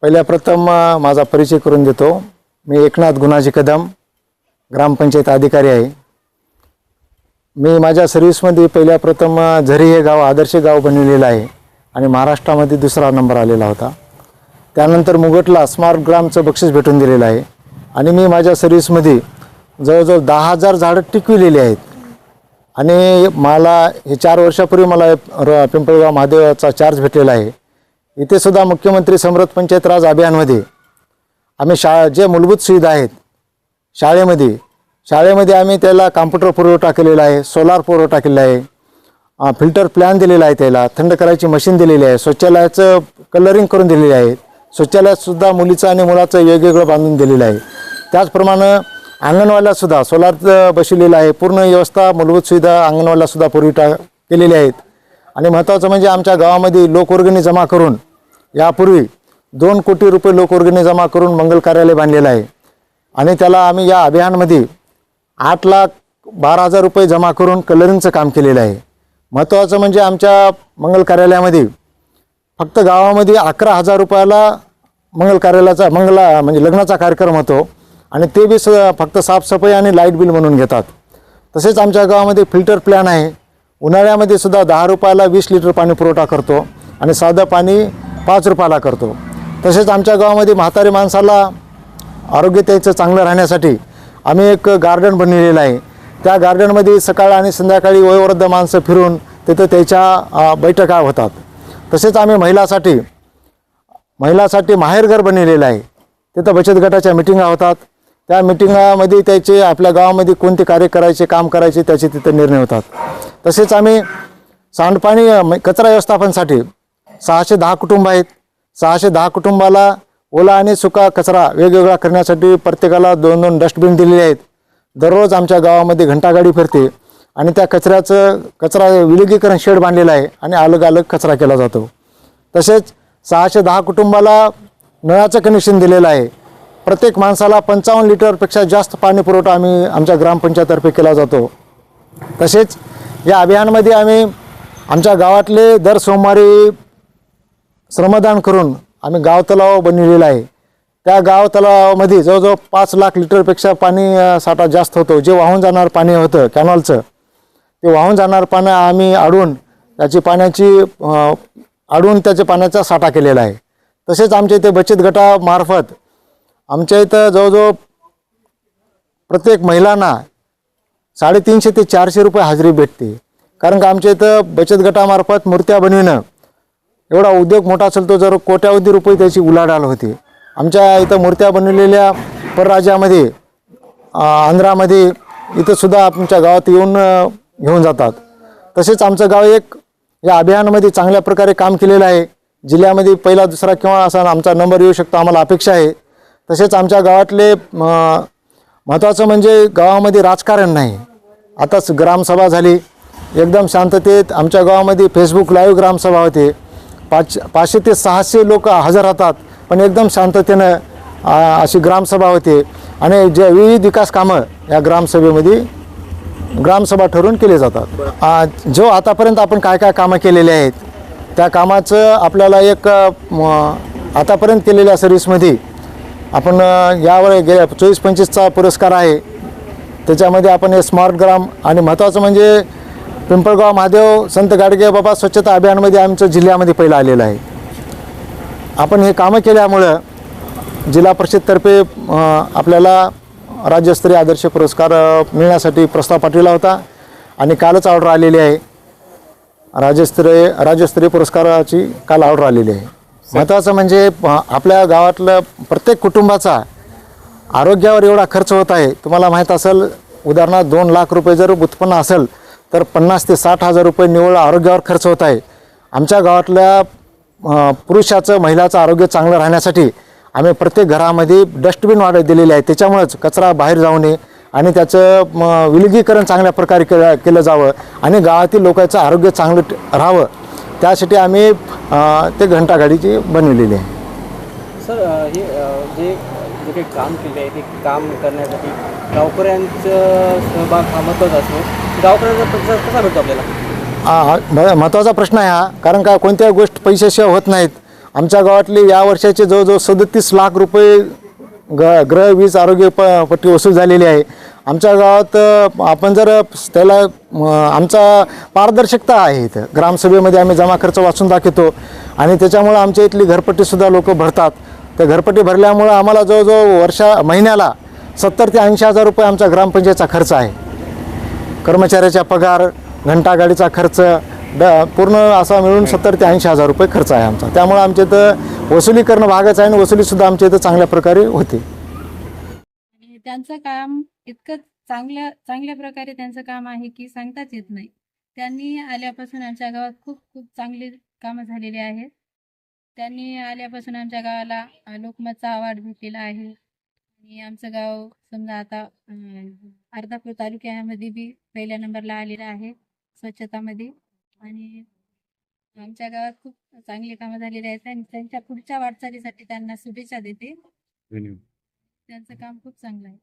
प्रथम माझा परिचय करून देतो। मी एकनाथ गुणाजी कदम, ग्रामपंचायत अधिकारी आहे। मी माझ्या सर्व्हिसमध्ये प्रथम झरी हे गाव आदर्श गाव बनविलेलं आहे आणि महाराष्ट्रामध्ये दुसरा नंबर आलेला होता। त्यानंतर मुगटला स्मार्ट ग्रामचं बक्षीस भेटून दिलेलं आहे आणि मी माझ्या सर्व्हिसमध्ये जवळजवळ 10,000 झाडं टिकविलेली आहेत। आणि मला हे 4 वर्षापूर्वी मला पिंपळगाव महादेवाचा चार्ज भेटलेला आहे। इथे सुद्धा मुख्यमंत्री समृद्ध पंचायत राज अभियानमध्ये आम्ही जे मूलभूत सुविधा आहेत शाळेमध्ये आम्ही त्याला कॉम्प्युटर पुरवठा केलेला आहे, सोलार पुरवठा केलेला आहे, फिल्टर प्लॅन दिलेला आहे, त्याला थंड करायची मशीन दिलेली आहे, शौचालयाचं कलरिंग करून दिलेले आहे, शौचालयातसुद्धा मुलीचं आणि मुलाचं वेगवेगळं बांधून दिलेलं आहे। त्याचप्रमाणे अंगणवाडीलासुद्धा सोलार बसवलेलं आहे। पूर्ण व्यवस्था मूलभूत सुविधा अंगणवाडीलासुद्धा पुरवठा केलेली आहेत। आणि महत्त्वाचं म्हणजे आमच्या गावामध्ये लोकवर्गणी जमा करून यापूर्वी 2 कोटी रुपये लोकवर्गणी जमा करून मंगल कार्यालय बांधलेलं आहे आणि त्याला आम्ही या अभियानमध्ये 8,12,000 रुपये जमा करून कलरिंगचं काम केलेलं आहे। महत्त्वाचं म्हणजे आमच्या मंगल कार्यालयामध्ये फक्त गावामध्ये 11,000 रुपयाला मंगल कार्यालयाचा म्हणजे लग्नाचा कार्यक्रम होतो आणि ते बी फक्त साफसफाई आणि लाईट बिल म्हणून घेतात। तसेच आमच्या गावामध्ये फिल्टर प्लॅन आहे। उन्हाळ्यामध्ये सुद्धा 10 रुपयाला 20 लिटर पाणी पुरवठा करतो आणि साधं पाणी 5 रुपयाला करतो। तसेच आमच्या गावामध्ये म्हातारी माणसाला आरोग्य त्याचं चांगलं राहण्यासाठी आम्ही एक गार्डन बनवलेलं आहे। त्या गार्डनमध्ये सकाळ आणि संध्याकाळी वयोवृद्ध माणसं फिरून तिथं त्याच्या बैठका होतात। तसेच आम्ही महिलासाठी माहेरघर बनवलेलं आहे। तिथं बचत गटाच्या मिटिंगा होतात। त्या मिटिंगामध्ये त्याचे आपल्या गावामध्ये कोणते कार्य करायचे, काम करायचे त्याचे तिथं निर्णय होतात। तसेच आम्ही सांडपाणी कचरा व्यवस्थापनासाठी 610 कुटुंब आहेत। 610 कुटुंबाला ओला आणि सुका कचरा वेगवेगळा करण्यासाठी प्रत्येकाला 2-2 डस्टबिन दिलेले आहेत। दररोज आमच्या गावामध्ये घंटागाडी फिरते आणि त्या कचरा विलगीकरण शेड बांधलेला आहे आणि अलग कचरा केला जातो। तसेच 610 कुटुंबाला नळाचं कनेक्शन दिलेलं आहे। प्रत्येक माणसाला 55 लिटरपेक्षा जास्त पाणी पुरवठा आम्ही आमच्या ग्रामपंचायततर्फे केला जातो। तसेच या अभियानामध्ये आम्ही आमच्या गावातले दर सोमवारी श्रमदान करून आम्ही गाव तलाव बनवलेला आहे। त्या गाव तलावामध्ये जवळजवळ 5 लाख लिटरपेक्षा पाणी साठा जास्त होतो। जे वाहून जाणार पाणी होतं कॅनॉलचं, ते वाहून जाणार पाणी आम्ही अडवून त्याच्या पाण्याचा साठा केलेला आहे। तसेच आमच्या इथे बचत गटामार्फत आमच्या इथं जवळजवळ प्रत्येक महिलांना 350 ते 400 रुपये हजेरी भेटते। कारण का आमच्या इथं बचत गटामार्फत मूर्त्या बनविणं एवढा उद्योग मोठा असेल तो जर कोट्यावधी रुपये त्याची उलाढाल होते। आमच्या इथं मूर्त्या बनवलेल्या परराज्यामध्ये आंध्रामध्ये इथं सुद्धा आमच्या गावात येऊन घेऊन जातात। तसेच आमचं गाव या अभियानामध्ये चांगल्या प्रकारे काम केलेलं आहे। जिल्ह्यामध्ये पहिला, दुसरा किंवा असा आमचा नंबर येऊ शकतो, आम्हाला अपेक्षा आहे। तसेच आमच्या गावातले महत्त्वाचं म्हणजे गावामध्ये राजकारण नाही। आताच ग्रामसभा झाली, एकदम शांततेत आमच्या गावामध्ये फेसबुक लाईव्ह ग्रामसभा होते। 500 ते 600 लोक हजर होतात, पण एकदम शांततेनं अशी ग्रामसभा होते आणि जे विविध विकास कामं या ग्रामसभा ठरवून केले जातात। जो आतापर्यंत आपण काय कामं केलेले आहेत त्या कामाचं आपल्याला एक आतापर्यंत केलेल्या सर्व्हिसमध्ये आपण यावर गेल्या 24-25चा पुरस्कार आहे। त्याच्यामध्ये आपण हे स्मार्ट ग्राम आणि महत्त्वाचं म्हणजे पिंपळगाव महादेव संत गाडगे बाबा स्वच्छता अभियानमध्ये आमचं जिल्ह्यामध्ये पहिलं आलेलं आहे। आपण हे कामं केल्यामुळं जिल्हा परिषदतर्फे आपल्याला राज्यस्तरीय आदर्श पुरस्कार मिळण्यासाठी प्रस्ताव पाठविला होता आणि कालच ऑर्डर आलेली आहे। राज्यस्तरीय पुरस्काराची काल ऑर्डर आलेली आहे। महत्त्वाचं म्हणजे आपल्या गावातलं प्रत्येक कुटुंबाचा आरोग्यावर एवढा खर्च होत आहे। तुम्हाला माहीत असेल, उदाहरणार्थ 2 लाख रुपये जर उत्पन्न असेल तर 50,000 ते 60,000 रुपये निव्वळ आरोग्यावर खर्च होत आहे। आमच्या गावातल्या पुरुषाचं महिलाचं आरोग्य चांगलं राहण्यासाठी आम्ही प्रत्येक घरामध्ये डस्टबिन वाढत दिलेले आहे। त्याच्यामुळेच कचरा बाहेर जाऊ नये आणि त्याचं विलगीकरण चांगल्या प्रकारे केलं जावं आणि गावातील लोकांचं आरोग्य चांगलं राहावं, त्यासाठी आम्ही ते घंटागाडीची बनवलेली आहे। सर, हे जे काही काम केले आहे ते काम करण्यासाठी गावकऱ्यांचं सहभाग हा महत्त्वाचा असतो। गावकऱ्यांचा प्रतिसाद कसा भेटतो आपल्याला? महत्त्वाचा प्रश्न आहे हा, कारण का कोणत्याही गोष्ट पैशाशिवाय होत नाहीत। आमच्या गावातले या वर्षाचे जवळजवळ 37 लाख रुपये गृह वीज आरोग्य पट्टी वसूल झालेली आहे. आमच्या गावात आपण जर त्याला आमचा पारदर्शकता आहे. इथं ग्रामसभेमध्ये आम्ही जमा खर्च वाचून दाखवतो आणि त्याच्यामुळं आमच्या इथली घरपट्टीसुद्धा लोक भरतात. त्या घरपट्टी भरल्यामुळं आम्हाला जवळजवळ महिन्याला 70 ते 80 हजार रुपये आमचा ग्रामपंचायतचा खर्च आहे. कर्मचाऱ्याचा पगार, घंटागाडीचा खर्च पूर्ण असा मिळून 70 ते 80 हजार रुपये खर्च आहे आमचा. त्यामुळे आमच्या इथं वसुली करणं भागच आहे आणि वसुलीसुद्धा आमच्या इथं चांगल्या प्रकारे होते. आणि त्यांचं काम इतकं चांगल्या प्रकारे त्यांचं काम आहे की सांगताच येत नाही. त्यांनी आल्यापासून आमच्या गावात खूप खूप चांगली कामं झालेली आहेत. त्यांनी आल्यापासून आमच्या गावाला लोकमतचा अवॉर्ड भेटलेला आहे आणि आमचं गाव समजा आता अर्धापूर तालुक्यामध्ये बी पहिल्या नंबरला आलेलं आहे स्वच्छतामध्ये. आणि आमच्या गावात खूप चांगली कामं झालेली आहेत आणि त्यांच्या पुढच्या वाटचालीसाठी त्यांना शुभेच्छा देते. त्यांचं काम खूप चांगलं आहे.